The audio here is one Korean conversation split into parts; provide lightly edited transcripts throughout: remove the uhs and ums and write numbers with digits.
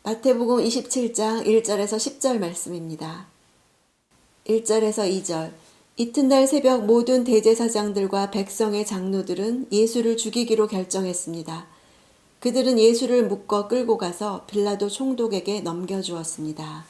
마태복음 27장 1절에서 10절 말씀입니다. 1절에서 2절. 이튿날 새벽 모든 대제사장들과 백성의 장로들은 예수를 죽이기로 결정했습니다. 그들은 예수를 묶어 끌고 가서 빌라도 총독에게 넘겨주었습니다.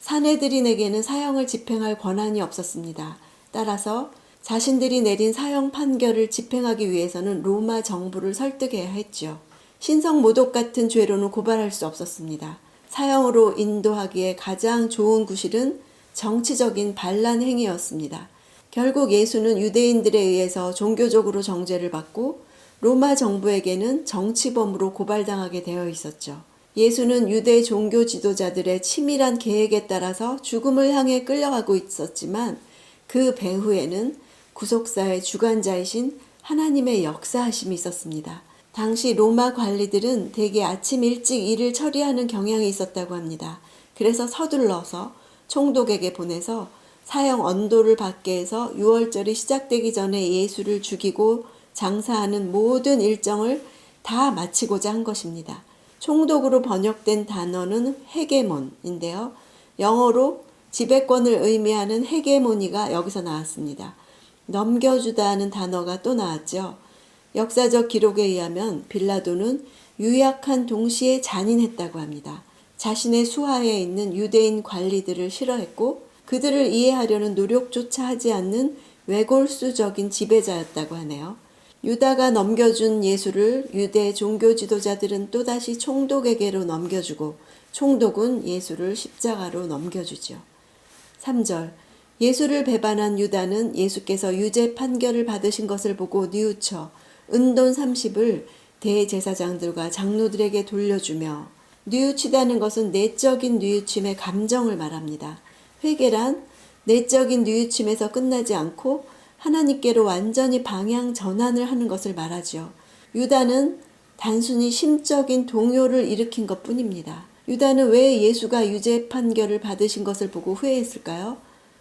사내들인에게는 사형을 집행할 권한이 없었습니다. 따라서 자신들이 내린 사형 판결을 집행하기 위해서는 로마 정부를 설득해야 했죠. 신성 모독 같은 죄로는 고발할 수 없었습니다. 사형으로 인도하기에 가장 좋은 구실은 정치적인 반란 행위였습니다. 결국 예수는 유대인들에 의해서 종교적으로 정죄를 받고 로마 정부에게는 정치범으로 고발당하게 되어 있었죠. 예수는 유대 종교 지도자들의 치밀한 계획에 따라서 죽음을 향해 끌려가고 있었지만 그 배후에는 구속사의 주관자이신 하나님의 역사하심이 있었습니다. 당시 로마 관리들은 대개 아침 일찍 일을 처리하는 경향이 있었다고 합니다. 그래서 서둘러서 총독에게 보내서 사형 언도를 받게 해서 유월절이 시작되기 전에 예수를 죽이고 장사하는 모든 일정을 다 마치고자 한 것입니다. 총독으로 번역된 단어는 헤게몬인데요. 영어로 지배권을 의미하는 헤게모니가 여기서 나왔습니다. 넘겨주다는 단어가 또 나왔죠. 역사적 기록에 의하면 빌라도는 유약한 동시에 잔인했다고 합니다. 자신의 수하에 있는 유대인 관리들을 싫어했고 그들을 이해하려는 노력조차 하지 않는 외골수적인 지배자였다고 하네요. 유다가 넘겨준 예수를 유대 종교 지도자들은 또다시 총독에게로 넘겨주고 총독은 예수를 십자가로 넘겨주죠. 3절. 예수를 배반한 유다는 예수께서 유죄 판결을 받으신 것을 보고 뉘우쳐 은돈 30을 대제사장들과 장로들에게 돌려주며, 뉘우치다는 것은 내적인 뉘우침의 감정을 말합니다. 회개란 내적인 뉘우침에서 끝나지 않고 하나님께로 완전히 방향 전환을 하는 것을 말하죠. 유다는 단순히 심적인 동요를 일으킨 것뿐입니다. 유다는 왜 예수가 유죄 판결을 받으신 것을 보고 후회했을까요?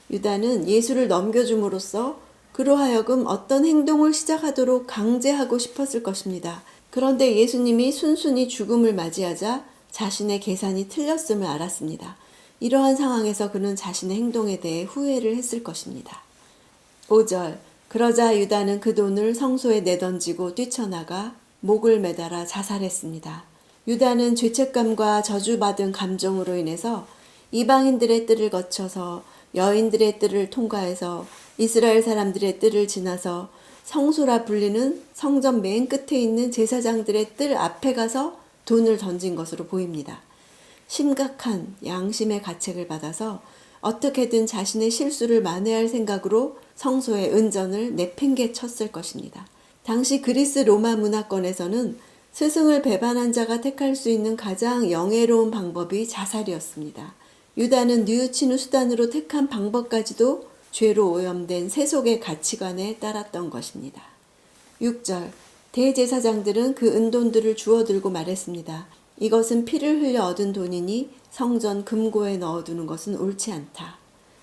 유다는 예수를 넘겨줌으로써 그로 하여금 어떤 행동을 시작하도록 강제하고 싶었을 것입니다. 그런데 예수님이 순순히 죽음을 맞이하자 자신의 계산이 틀렸음을 알았습니다. 이러한 상황에서 그는 자신의 행동에 대해 후회를 했을 것입니다. 5절. 그러자 유다는 그 돈을 성소에 내던지고 뛰쳐나가 목을 매달아 자살했습니다. 유다는 죄책감과 저주받은 감정으로 인해서 이방인들의 뜰을 거쳐서 여인들의 뜰을 통과해서 이스라엘 사람들의 뜰을 지나서 성소라 불리는 성전 맨 끝에 있는 제사장들의 뜰 앞에 가서 돈을 던진 것으로 보입니다. 심각한 양심의 가책을 받아서 어떻게든 자신의 실수를 만회할 생각으로 성소의 은전을 내팽개쳤을 것입니다. 당시 그리스 로마 문화권에서는 스승을 배반한 자가 택할 수 있는 가장 영예로운 방법이 자살이었습니다. 유다는 뉘우치는 수단으로 택한 방법까지도 죄로 오염된 세속의 가치관에 따랐던 것입니다. 6절. 대제사장들은 그 은돈들을 주워들고 말했습니다. 이것은 피를 흘려 얻은 돈이니 성전 금고에 넣어두는 것은 옳지 않다.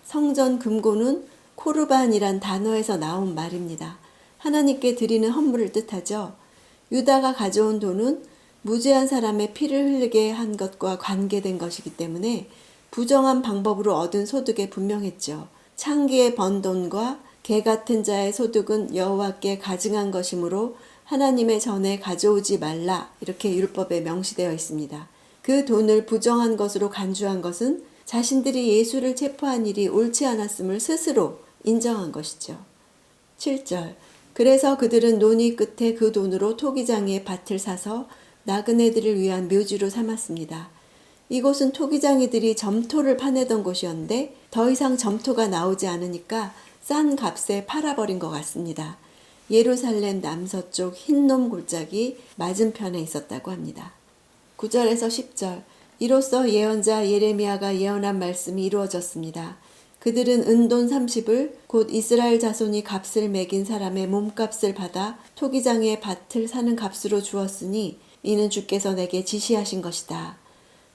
성전 금고는 코르반이란 단어에서 나온 말입니다. 하나님께 드리는 헌물을 뜻하죠. 유다가 가져온 돈은 무죄한 사람의 피를 흘리게 한 것과 관계된 것이기 때문에 부정한 방법으로 얻은 소득에 분명했죠. 창기에 번 돈과 개 같은 자의 소득은 여호와께 가증한 것이므로 하나님의 전에 가져오지 말라, 이렇게 율법에 명시되어 있습니다. 그 돈을 부정한 것으로 간주한 것은 자신들이 예수를 체포한 일이 옳지 않았음을 스스로 인정한 것이죠. 7절. 그래서 그들은 논의 끝에 그 돈으로 토기장이의 밭을 사서 나그네들을 위한 묘지로 삼았습니다. 이곳은 토기장이들이 점토를 파내던 곳이었는데 더 이상 점토가 나오지 않으니까 싼 값에 팔아버린 것 같습니다. 예루살렘 남서쪽 흰놈 골짜기 맞은편에 있었다고 합니다. 9절에서 10절. 이로써 예언자 예레미야가 예언한 말씀이 이루어졌습니다. 그들은 은돈 30을 곧 이스라엘 자손이 값을 매긴 사람의 몸값을 받아 토기장의 밭을 사는 값으로 주었으니 이는 주께서 내게 지시하신 것이다.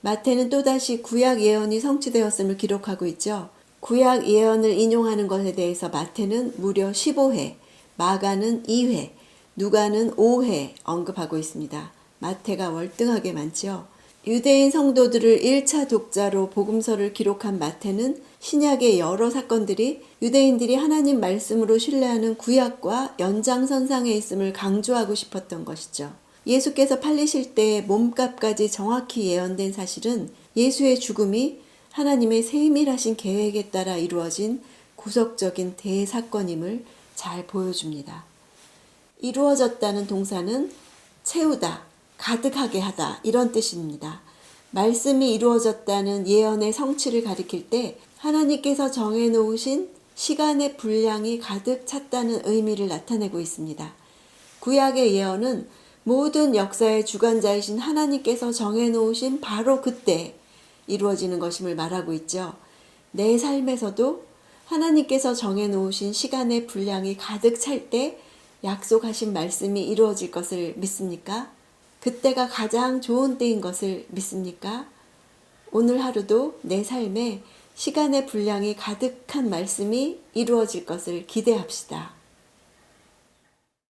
마태는 또다시 구약 예언이 성취되었음을 기록하고 있죠. 구약 예언을 인용하는 것에 대해서 마태는 무려 15회, 마가는 2회, 누가는 5회 언급하고 있습니다. 마태가 월등하게 많죠. 유대인 성도들을 1차 독자로 복음서를 기록한 마태는 신약의 여러 사건들이 유대인들이 하나님 말씀으로 신뢰하는 구약과 연장선상에 있음을 강조하고 싶었던 것이죠. 예수께서 팔리실 때의 몸값까지 정확히 예언된 사실은 예수의 죽음이 하나님의 세밀하신 계획에 따라 이루어진 구속적인 대사건임을 잘 보여줍니다. 이루어졌다는 동사는 채우다, 가득하게 하다 이런 뜻입니다. 말씀이 이루어졌다는 예언의 성취를 가리킬 때 하나님께서 정해놓으신 시간의 분량이 가득 찼다는 의미를 나타내고 있습니다. 구약의 예언은 모든 역사의 주관자이신 하나님께서 정해놓으신 바로 그때 이루어지는 것임을 말하고 있죠. 내 삶에서도 하나님께서 정해놓으신 시간의 분량이 가득 찰 때 약속하신 말씀이 이루어질 것을 믿습니까? 그때가 가장 좋은 때인 것을 믿습니까? 오늘 하루도 내 삶에 시간의 분량이 가득한 말씀이 이루어질 것을 기대합시다.